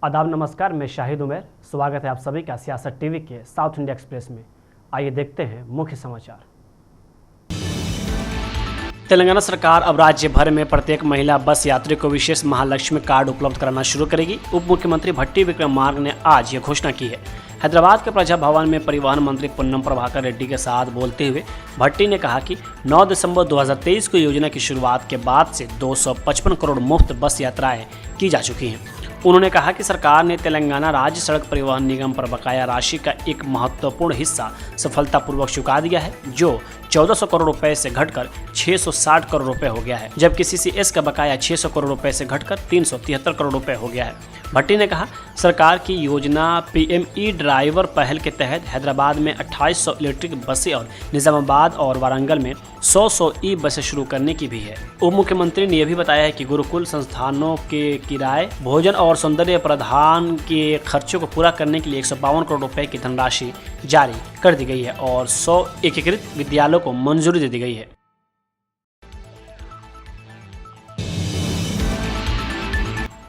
आदाब नमस्कार, मैं शाहिद उमर। स्वागत है आप सभी का सियासत टीवी के साउथ इंडिया एक्सप्रेस में। आइए देखते हैं मुख्य समाचार। तेलंगाना सरकार अब राज्य भर में प्रत्येक महिला बस यात्री को विशेष महालक्ष्मी कार्ड उपलब्ध कराना शुरू करेगी। उप मुख्यमंत्री भट्टी विक्रमार्क ने आज यह घोषणा की है। हैदराबाद के प्रजा भवन में परिवहन मंत्री पुन्नम प्रभाकर रेड्डी के साथ बोलते हुए भट्टी ने कहा कि 9 दिसंबर 2023 को योजना की शुरुआत के बाद से 255 करोड़ मुफ्त बस यात्राएं की जा चुकी हैं। उन्होंने कहा कि सरकार ने तेलंगाना राज्य सड़क परिवहन निगम पर बकाया राशि का एक महत्वपूर्ण हिस्सा सफलतापूर्वक चुका दिया है, जो 1400 करोड़ रुपए से घटकर 660 करोड़ रुपए हो गया है, जबकि सीसीएस का बकाया 600 करोड़ रुपए से घटकर 373 करोड़ रुपए हो गया है। भट्टी ने कहा, सरकार की योजना पीएमई ड्राइवर पहल के तहत हैदराबाद में 2800 इलेक्ट्रिक बसें और निजामाबाद और वारंगल में 100 ई बसें शुरू करने की भी है। उप मुख्यमंत्री ने यह भी बताया है कि गुरुकुल संस्थानों के किराए, भोजन और सौंदर्य प्रदान के खर्चों को पूरा करने के लिए 152 करोड़ रुपए की धनराशि जारी कर दी गई है और 100 एकीकृत विद्यालयों को मंजूरी दे दी गई है।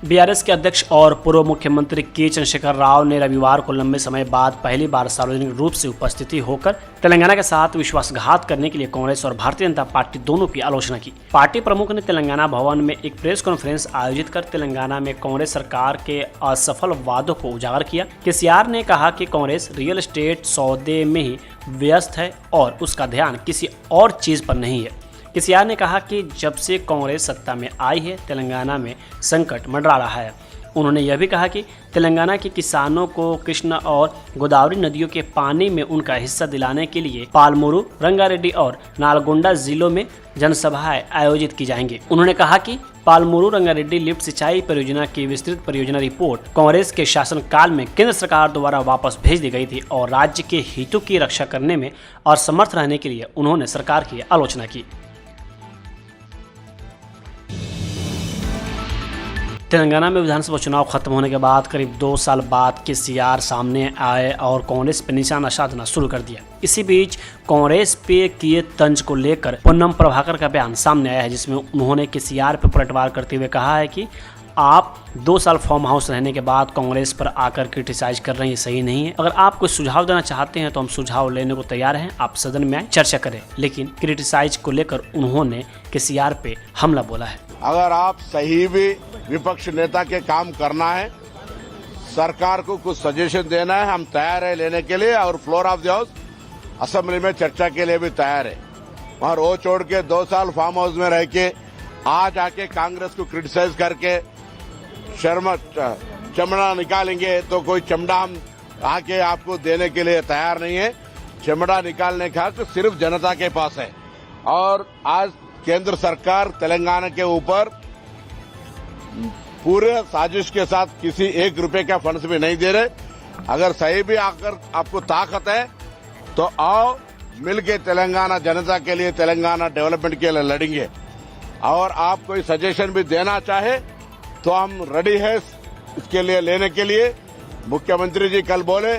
बीआरएस के अध्यक्ष और पूर्व मुख्यमंत्री के चंद्रशेखर राव ने रविवार को लंबे समय बाद पहली बार सार्वजनिक रूप से उपस्थिति होकर तेलंगाना के साथ विश्वासघात करने के लिए कांग्रेस और भारतीय जनता पार्टी दोनों की आलोचना की। पार्टी प्रमुख ने तेलंगाना भवन में एक प्रेस कॉन्फ्रेंस आयोजित कर तेलंगाना में कांग्रेस सरकार के असफल वादों को उजागर किया। केसीआर ने कहा कि कांग्रेस रियल एस्टेट सौदे में ही व्यस्त है और उसका ध्यान किसी और चीज पर नहीं है। केसीआर ने कहा कि जब से कांग्रेस सत्ता में आई है, तेलंगाना में संकट मंडरा रहा है। उन्होंने यह भी कहा कि तेलंगाना के किसानों को कृष्णा और गोदावरी नदियों के पानी में उनका हिस्सा दिलाने के लिए पालमुरु, रंगारेड्डी और नालगोंडा जिलों में जनसभाएं आयोजित की जाएंगी। उन्होंने कहा कि पालमुरु रंगारेड्डी लिफ्ट सिंचाई परियोजना की विस्तृत परियोजना रिपोर्ट कांग्रेस के शासनकाल में केंद्र सरकार द्वारा वापस भेज दी गई थी और राज्य के हितों की रक्षा करने में असमर्थ रहने के लिए उन्होंने सरकार की आलोचना की। तेलंगाना में विधानसभा चुनाव खत्म होने के बाद करीब 2 साल बाद केसीआर सामने आए और कांग्रेस पे निशाना साधना शुरू कर दिया। इसी बीच कांग्रेस पे किए तंज को लेकर पुन्नम प्रभाकर का बयान सामने आया है, जिसमें उन्होंने केसीआर पे पलटवार करते हुए कहा है कि आप 2 साल फार्म हाउस रहने के बाद कांग्रेस पर आकर क्रिटिसाइज कर रहे हैं, सही नहीं है। अगर आप कोई सुझाव देना चाहते हैं तो हम सुझाव लेने को तैयार हैं, आप सदन में आए, चर्चा करें। लेकिन क्रिटिसाइज को लेकर उन्होंने केसीआर पे हमला बोला है। अगर आप सही भी विपक्ष नेता के काम करना है, सरकार को कुछ सजेशन देना है, हम तैयार है लेने के लिए और floor of the house assembly में चर्चा के लिए भी तैयार है। और वो छोड़ के 2 साल फार्म हाउस में रह के आज आके कांग्रेस को क्रिटिसाइज करके चमड़ा निकालेंगे तो कोई चमड़ा हम आके आपको देने के लिए तैयार नहीं है। चमड़ा निकालने का तो सिर्फ जनता के पास है। और आज केंद्र सरकार तेलंगाना के ऊपर पूरे साजिश के साथ किसी 1 रुपए का फंड्स भी नहीं दे रहे। अगर सही भी आकर आपको ताकत है तो आओ मिलके तेलंगाना जनता के लिए, तेलंगाना डेवलपमेंट के लिए लड़ेंगे। और आप कोई सजेशन भी देना चाहे तो हम रेडी है इसके लिए लेने के लिए। मुख्यमंत्री जी कल बोले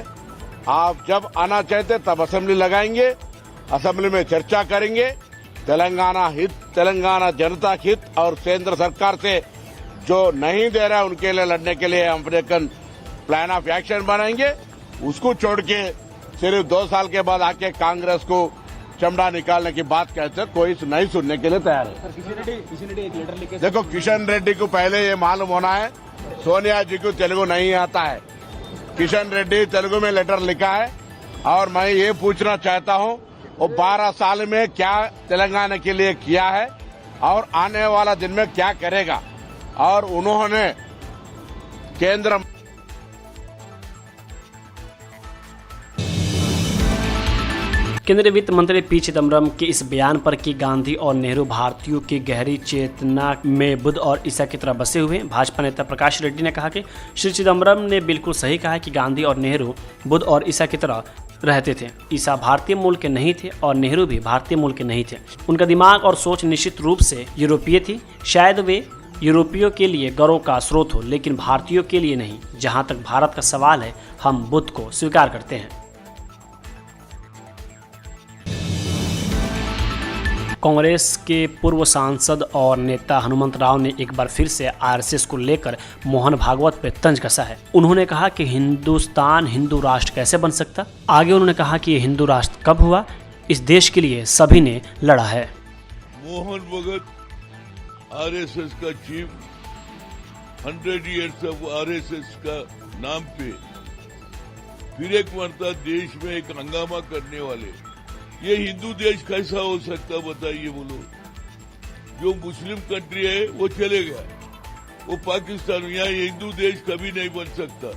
आप जब आना चाहते तब असेंबली लगाएंगे, असेंबली में चर्चा करेंगे। तेलंगाना हित, तेलंगाना जनता हित और केंद्र सरकार से जो नहीं दे रहा है उनके लिए लड़ने के लिए हम अमेरिकन प्लान ऑफ एक्शन बनाएंगे। उसको छोड़ के सिर्फ 2 साल के बाद आके कांग्रेस को चमड़ा निकालने की बात कहते हैं, कोई नहीं सुनने के लिए तैयार है। देखो, किशन रेड्डी को पहले ये मालूम होना है, सोनिया जी को तेलुगु नहीं आता है। किशन रेड्डी तेलुगु में लेटर लिखा है और मैं ये पूछना चाहता हूँ वो 12 साल में क्या तेलंगाना के लिए किया है और आने वाला दिन में क्या करेगा। और उन्होंने केंद्र केंद्रीय वित्त मंत्री पी चिदम्बरम के इस बयान पर कि गांधी और नेहरू भारतीयों की गहरी चेतना में बुद्ध और ईसा की तरह बसे हुए हैं। भाजपा नेता प्रकाश रेड्डी ने कहा कि श्री चिदम्बरम ने बिल्कुल सही कहा कि गांधी और नेहरू बुद्ध और ईसा की तरह रहते थे। ईसा भारतीय मूल के नहीं थे और नेहरू भी भारतीय मूल के नहीं थे। उनका दिमाग और सोच निश्चित रूप से यूरोपीय थी। शायद वे यूरोपियों के लिए गर्व का स्रोत हो, लेकिन भारतीयों के लिए नहीं। जहां तक भारत का सवाल है, हम बुद्ध को स्वीकार करते हैं। कांग्रेस के पूर्व सांसद और नेता हनुमंत राव ने एक बार फिर से आरएसएस को लेकर मोहन भागवत पर तंज कसा है। उन्होंने कहा कि हिंदुस्तान हिंदू राष्ट्र कैसे बन सकता। आगे उन्होंने कहा कि ये हिंदू राष्ट्र कब हुआ, इस देश के लिए सभी ने लड़ा है। मोहन भगत आरएसएस का चीफ, 100 ईयर्स ऑफ आरएसएस का नाम पे फिर एक मरता देश में एक हंगामा करने वाले, ये हिंदू देश कैसा हो सकता बताइए बोलो। जो मुस्लिम कंट्री है वो चले गया, वो पाकिस्तान, यहाँ हिंदू देश कभी नहीं बन सकता।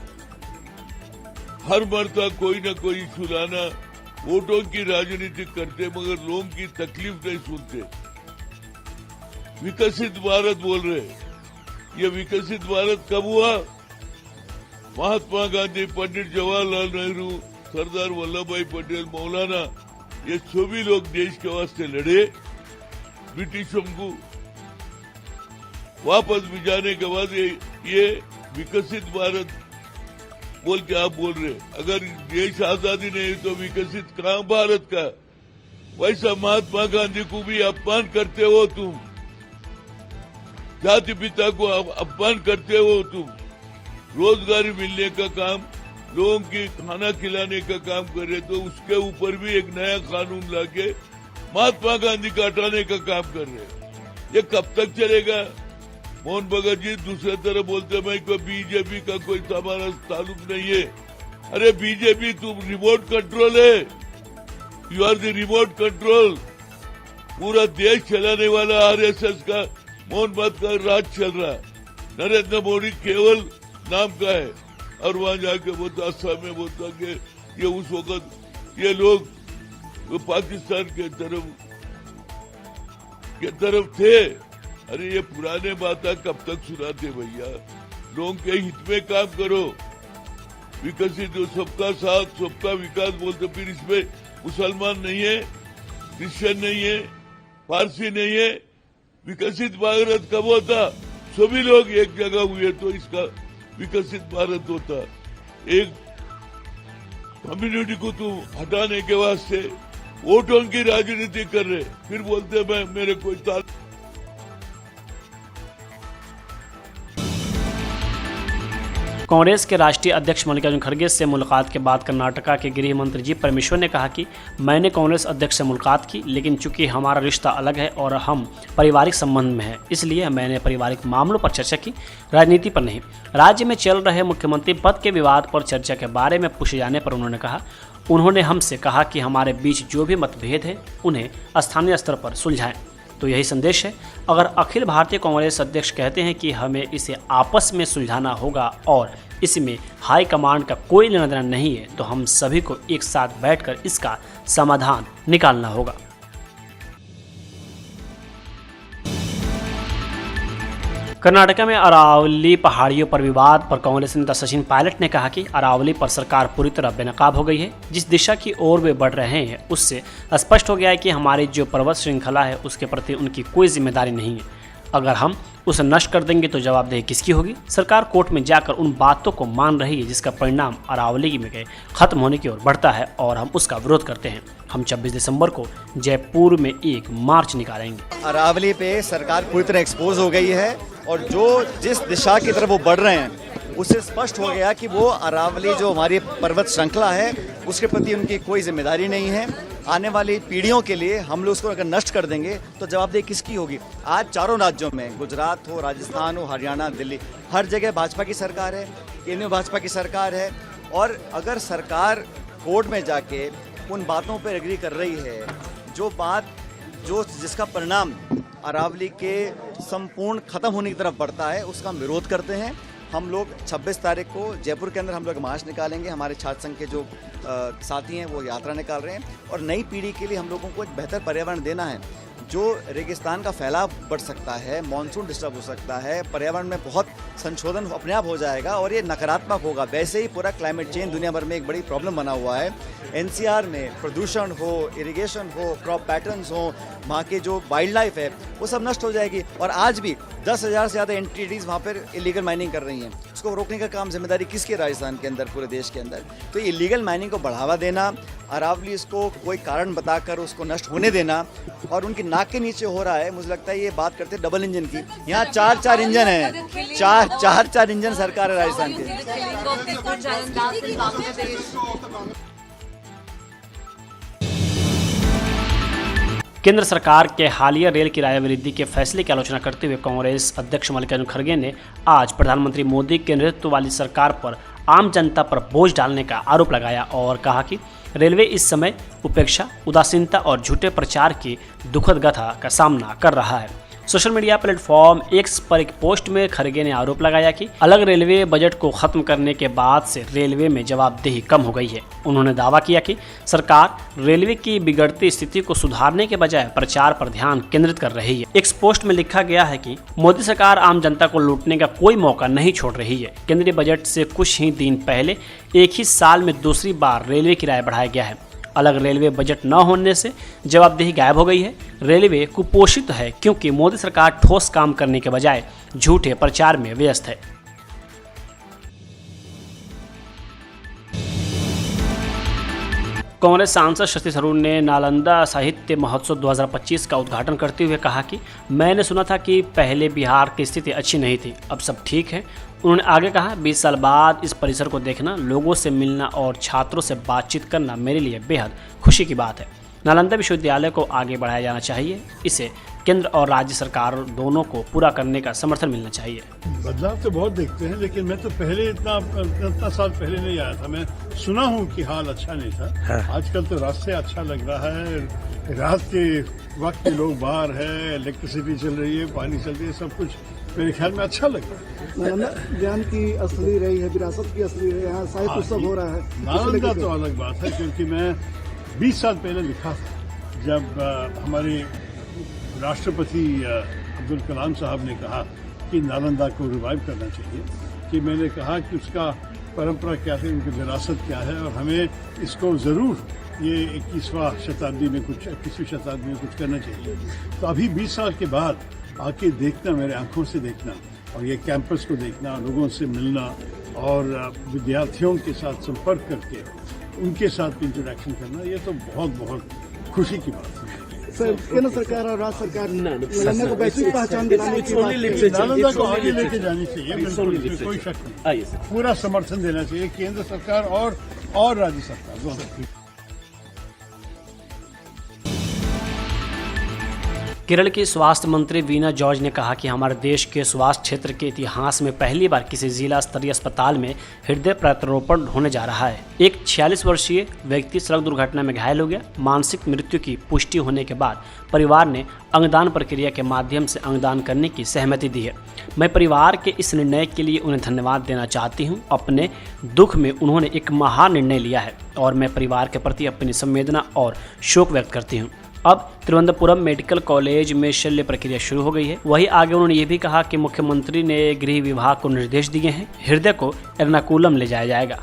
हर मरता कोई न कोई सुलाना, वोटों की राजनीति करते मगर लोगों की तकलीफ नहीं सुनते। विकसित भारत बोल रहे, ये विकसित भारत कब हुआ? महात्मा गांधी, पंडित जवाहरलाल नेहरू, सरदार वल्लभ भाई पटेल, मौलाना, ये सभी लोग देश के वास्ते लड़े। ब्रिटिशों को वापस भिजाने के बाद ये विकसित भारत बोल के आप बोल रहे। अगर देश आजादी नहीं तो विकसित कहाँ भारत का? वैसा महात्मा गांधी को भी अपमान करते हो तुम, जाति पिता को अपमान करते हो तुम। रोजगारी मिलने का काम, लोगों की खाना खिलाने का काम कर रहे तो उसके ऊपर भी एक नया कानून लाके महात्मा गांधी का हटाने का काम कर रहे। ये कब तक चलेगा? मोहन भगत जी दूसरे तरफ बोलते मैं कोई बीजेपी का कोई हमारा ताल्लुक नहीं है। अरे बीजेपी तुम रिमोट कंट्रोल है, you are the remote control. पूरा देश चलाने वाला आरएसएस का मोहन भगत का राज चल रहा है। नरेंद्र मोदी केवल नाम का है और वहां जाके बोलता, असम में बोलता कि ये उस वक्त ये लोग वो पाकिस्तान के तरफ थे। अरे ये पुराने बातें कब तक सुनाते भैया? लोगों के हित में काम करो। विकसित हो, सबका साथ सबका विकास बोलते, फिर इसमें मुसलमान नहीं है, क्रिश्चियन नहीं है, पारसी नहीं है। विकसित भारत कब होता? सभी लोग एक जगह हुए तो इसका विकसित भारत होता। एक कम्युनिटी को तुम हटाने के वास्ते वोटों की राजनीति कर रहे, फिर बोलते मैं मेरे कोई ताल्लुक। कांग्रेस के राष्ट्रीय अध्यक्ष मल्लिकार्जुन खड़गे से मुलाकात के बाद कर्नाटका के गृह मंत्री जी परमेश्वर ने कहा कि मैंने कांग्रेस अध्यक्ष से मुलाकात की, लेकिन चूंकि हमारा रिश्ता अलग है और हम पारिवारिक संबंध में हैं, इसलिए मैंने पारिवारिक मामलों पर चर्चा की, राजनीति पर नहीं। राज्य में चल रहे मुख्यमंत्री पद के विवाद पर चर्चा के बारे में पूछे जाने पर उन्होंने हमसे कहा कि हमारे बीच जो भी मतभेद है उन्हें स्थानीय स्तर पर सुलझाएं। तो यही संदेश है। अगर अखिल भारतीय कांग्रेस अध्यक्ष कहते हैं कि हमें इसे आपस में सुलझाना होगा और इसमें हाईकमांड का कोई लेना देना नहीं है, तो हम सभी को एक साथ बैठकर इसका समाधान निकालना होगा। कर्नाटक में अरावली पहाड़ियों पर विवाद पर कांग्रेस नेता सचिन पायलट ने कहा कि अरावली पर सरकार पूरी तरह बेनकाब हो गई है। जिस दिशा की ओर वे बढ़ रहे हैं उससे स्पष्ट हो गया है कि हमारी जो पर्वत श्रृंखला है उसके प्रति उनकी कोई जिम्मेदारी नहीं है। अगर हम उसे नष्ट कर देंगे तो जवाबदेही किसकी होगी? सरकार कोर्ट में जाकर उन बातों को मान रही है जिसका परिणाम अरावली में गए खत्म होने की ओर बढ़ता है और हम उसका विरोध करते हैं। हम 26 दिसंबर को जयपुर में एक मार्च निकालेंगे। अरावली पे सरकार पूरी तरह एक्सपोज हो गई है और जिस दिशा की तरफ वो बढ़ रहे हैं उससे स्पष्ट हो गया कि वो अरावली जो हमारी पर्वत श्रृंखला है उसके प्रति उनकी कोई जिम्मेदारी नहीं है। आने वाली पीढ़ियों के लिए हम लोग उसको अगर नष्ट कर देंगे तो जवाबदेही किसकी होगी? आज चारों राज्यों में, गुजरात हो, राजस्थान हो, हरियाणा, दिल्ली, हर जगह भाजपा की सरकार है, केंद्र में भाजपा की सरकार है। और अगर सरकार कोर्ट में जाके उन बातों पर एग्री कर रही है जिसका परिणाम अरावली के संपूर्ण खत्म होने की तरफ बढ़ता है, उसका हम विरोध करते हैं। हम लोग 26 तारीख को जयपुर के अंदर हम लोग मार्च निकालेंगे। हमारे छात्र संघ के जो साथी हैं वो यात्रा निकाल रहे हैं और नई पीढ़ी के लिए हम लोगों को एक बेहतर पर्यावरण देना है। जो रेगिस्तान का फैलाव बढ़ सकता है, मानसून डिस्टर्ब हो सकता है, पर्यावरण में बहुत संशोधन अपने आप हो जाएगा और ये नकारात्मक होगा। वैसे ही पूरा क्लाइमेट चेंज दुनिया भर में एक बड़ी प्रॉब्लम बना हुआ है। एनसीआर में प्रदूषण हो, इरिगेशन हो, क्रॉप पैटर्न्स हो, वहाँ के जो वाइल्ड लाइफ है वो सब नष्ट हो जाएगी। और आज भी 10,000 से ज़्यादा एंटिटीज़ वहाँ पर इलीगल माइनिंग कर रही हैं। उसको रोकने का काम जिम्मेदारी किसकी? राजस्थान के अंदर, पूरे देश के अंदर। तो इलीगल माइनिंग को बढ़ावा देना अरावली इसको कोई कारण बताकर उसको नष्ट होने देना और उनकी नाक के नीचे हो रहा है। मुझे लगता है ये बात करते डबल इंजन की। यहाँ चार इंजन है, चार इंजन सरकार है राजस्थान के। केंद्र सरकार के हालिया रेल किराया वृद्धि के फैसले की आलोचना करते हुए कांग्रेस अध्यक्ष मल्लिकार्जुन खड़गे ने आज प्रधानमंत्री मोदी के नेतृत्व वाली सरकार पर आम जनता पर बोझ डालने का आरोप लगाया और कहा कि रेलवे इस समय उपेक्षा, उदासीनता और झूठे प्रचार की दुखद गाथा का सामना कर रहा है। सोशल मीडिया प्लेटफॉर्म एक्स पर एक पोस्ट में खड़गे ने आरोप लगाया कि अलग रेलवे बजट को खत्म करने के बाद से रेलवे में जवाबदेही कम हो गई है। उन्होंने दावा किया कि सरकार रेलवे की बिगड़ती स्थिति को सुधारने के बजाय प्रचार पर ध्यान केंद्रित कर रही है। एक पोस्ट में लिखा गया है कि मोदी सरकार आम जनता को लूटने का कोई मौका नहीं छोड़ रही है। केंद्रीय बजट से कुछ ही दिन पहले एक ही साल में दूसरी बार रेलवे किराया बढ़ाया गया है। अलग रेलवे बजट न होने से जवाबदेही गायब हो गई है। रेलवे कुपोषित है क्योंकि मोदी सरकार ठोस काम करने के बजाय झूठे प्रचार में व्यस्त है। कांग्रेस सांसद शशि थरूर ने नालंदा साहित्य महोत्सव 2025 का उद्घाटन करते हुए कहा कि मैंने सुना था कि पहले बिहार की स्थिति अच्छी नहीं थी, अब सब ठीक है। उन्होंने आगे कहा 20 साल बाद इस परिसर को देखना, लोगों से मिलना और छात्रों से बातचीत करना मेरे लिए बेहद खुशी की बात है। नालंदा विश्वविद्यालय को आगे बढ़ाया जाना चाहिए। इसे केंद्र और राज्य सरकार दोनों को पूरा करने का समर्थन मिलना चाहिए। बदलाव तो बहुत देखते हैं, लेकिन मैं तो पहले इतना साल पहले नहीं आया था। मैं सुना हूँ कि हाल अच्छा नहीं था। हाँ। आजकल तो रास्ते अच्छा लग रहा है, रात के वक्त के लोग बाहर है, इलेक्ट्रिसिटी चल रही है, पानी चल रही है, सब कुछ मेरे ख्याल में अच्छा लग रहा है। नालंदा ज्ञान की असली रही है, विरासत की असली है, यहाँ साहित्य उत्सव हो रहा है। नालंदा तो अलग बात है, क्योंकि मैं 20 साल पहले लिखा था, जब हमारे राष्ट्रपति अब्दुल कलाम साहब ने कहा कि नालंदा को रिवाइव करना चाहिए, कि मैंने कहा कि उसका परंपरा क्या है, उनकी विरासत क्या है, और हमें इसको ज़रूर ये 21वीं शताब्दी में कुछ करना चाहिए। तो अभी 20 साल के बाद आके देखना, मेरे आंखों से देखना और ये कैंपस को देखना, लोगों से मिलना और विद्यार्थियों के साथ संपर्क करके उनके साथ इंटरेक्शन करना, ये तो बहुत खुशी की बात है। सर, केंद्र सरकार और राज्य सरकार नालंदा को वैश्विक पहचान दिलाने की बात, नालंदा को आगे लेके जानी चाहिए, बिल्कुल इसमें कोई शक नहीं। पूरा समर्थन देना चाहिए केंद्र सरकार और राज्य सरकार दोनों। केरल की स्वास्थ्य मंत्री वीना जॉर्ज ने कहा कि हमारे देश के स्वास्थ्य क्षेत्र के इतिहास में पहली बार किसी जिला स्तरीय अस्पताल में हृदय प्रत्यारोपण होने जा रहा है। एक 46 वर्षीय व्यक्ति सड़क दुर्घटना में घायल हो गया। मानसिक मृत्यु की पुष्टि होने के बाद परिवार ने अंगदान प्रक्रिया के माध्यम से अंगदान करने की सहमति दी है। मैं परिवार के इस निर्णय के लिए उन्हें धन्यवाद देना चाहती हूँ। अपने दुख में उन्होंने एक महान निर्णय लिया है और मैं परिवार के प्रति अपनी संवेदना और शोक व्यक्त करती हूँ। अब तिरुवनंतपुरम मेडिकल कॉलेज में शल्य प्रक्रिया शुरू हो गई है। वहीं आगे उन्होंने ये भी कहा कि मुख्यमंत्री ने गृह विभाग को निर्देश दिए हैं, हृदय को एर्नाकुलम ले जाया जाएगा।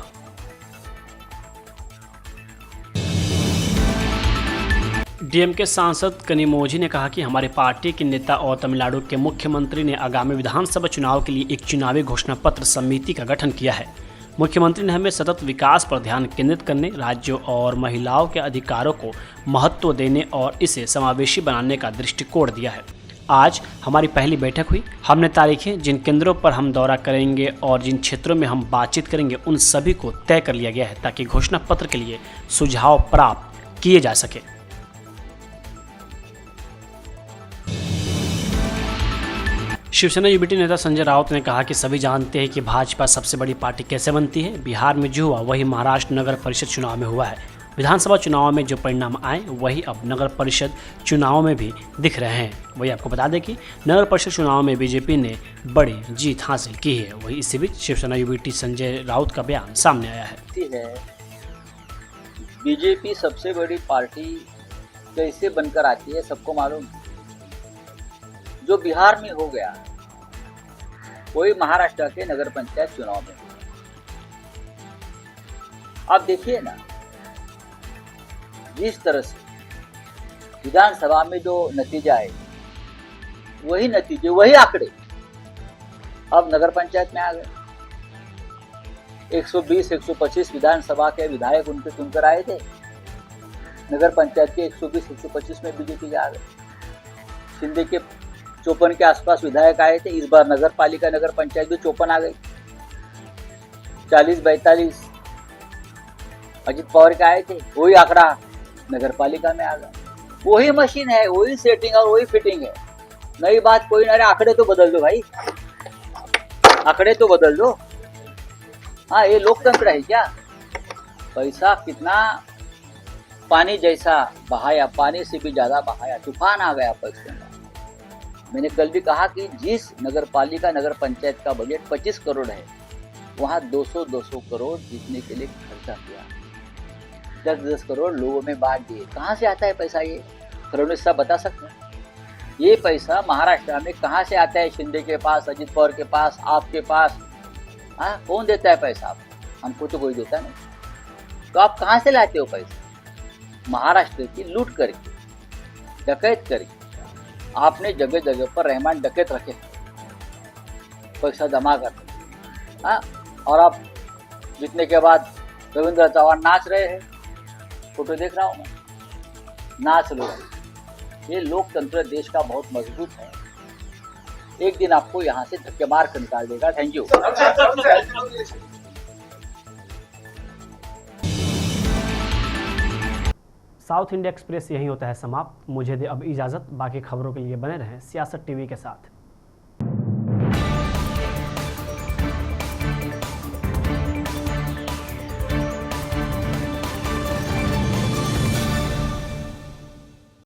डीएमके सांसद कनिमोझी ने कहा कि हमारी पार्टी के नेता और तमिलनाडु के मुख्यमंत्री ने आगामी विधानसभा चुनाव के लिए एक चुनावी घोषणा पत्र समिति का गठन किया है। मुख्यमंत्री ने हमें सतत विकास पर ध्यान केंद्रित करने, राज्यों और महिलाओं के अधिकारों को महत्व देने और इसे समावेशी बनाने का दृष्टिकोण दिया है। आज हमारी पहली बैठक हुई। हमने तारीखें, जिन केंद्रों पर हम दौरा करेंगे और जिन क्षेत्रों में हम बातचीत करेंगे, उन सभी को तय कर लिया गया है ताकि घोषणा पत्र के लिए सुझाव प्राप्त किए जा सके। शिवसेना यूबीटी नेता संजय राउत ने कहा कि सभी जानते हैं कि भाजपा सबसे बड़ी पार्टी कैसे बनती है। बिहार में जो हुआ वही महाराष्ट्र नगर परिषद चुनाव में हुआ है। विधानसभा चुनाव में जो परिणाम आए वही अब नगर परिषद चुनाव में भी दिख रहे हैं। वही आपको बता दें कि नगर परिषद चुनाव में बीजेपी ने बड़ी जीत हासिल की है। वही इसी बीच शिवसेना यूबीटी संजय राउत का बयान सामने आया है। बीजेपी सबसे बड़ी पार्टी कैसे बनकर आती है सबको मालूम। जो बिहार में हो गया वही महाराष्ट्र के नगर पंचायत चुनाव में। आप देखिए ना, जिस तरह से विधानसभा में जो नतीजा है वही नतीजे, वही आंकड़े अब नगर पंचायत में आ गए। 120-125 विधानसभा के विधायक उनके चुनकर आए थे नगर पंचायत के 120-125 में बीजेपी जा गई। शिंदे के 54 के आसपास विधायक आए थे, इस बार नगर पालिका नगर पंचायत भी 54 आ गई। 40-42 अजित पवार के आए थे, वही आंकड़ा नगर पालिका में आ गया। वही मशीन है, वही सेटिंग और वही फिटिंग है। नई बात कोई ना, अरे आंकड़े तो बदल दो भाई, आंकड़े तो बदल दो। हाँ, ये लोकतंत्र है क्या? पैसा कितना पानी जैसा बहाया, पानी से भी ज्यादा बहाया, तूफान आ गया पैसे में। मैंने कल भी कहा कि जिस नगर पालिका नगर पंचायत का बजट 25 करोड़ है, वहाँ 200-200 करोड़ जीतने के लिए खर्चा किया, 10-10 करोड़ लोगों में बांट दिए। कहाँ से आता है पैसा? ये फडणवीस साहब बता सकते हैं? ये पैसा महाराष्ट्र में कहाँ से आता है? शिंदे के पास, अजित पवार के पास, आपके पास। हाँ, कौन देता है पैसा? आप, हमको तो कोई देता नहीं। तो आप कहाँ से लाते हो पैसा? महाराष्ट्र की लूट करके, डकैत करके आपने जगह जगह पर रहमान डकैत रखे, पैसा जमा कर। हाँ, और आप जीतने के बाद रविंद्र चौहान नाच रहे हैं, फोटो देख रहा हूँ मैं, नाच लो। ये लोकतंत्र देश का बहुत मजबूत है, एक दिन आपको यहाँ से धक्के मार कर निकाल देगा। Thank you. South India express यहीं होता है समाप्त। मुझे दे अब इजाज़त। बाकी खबरों के लिए बने रहें सियासत टीवी के साथ।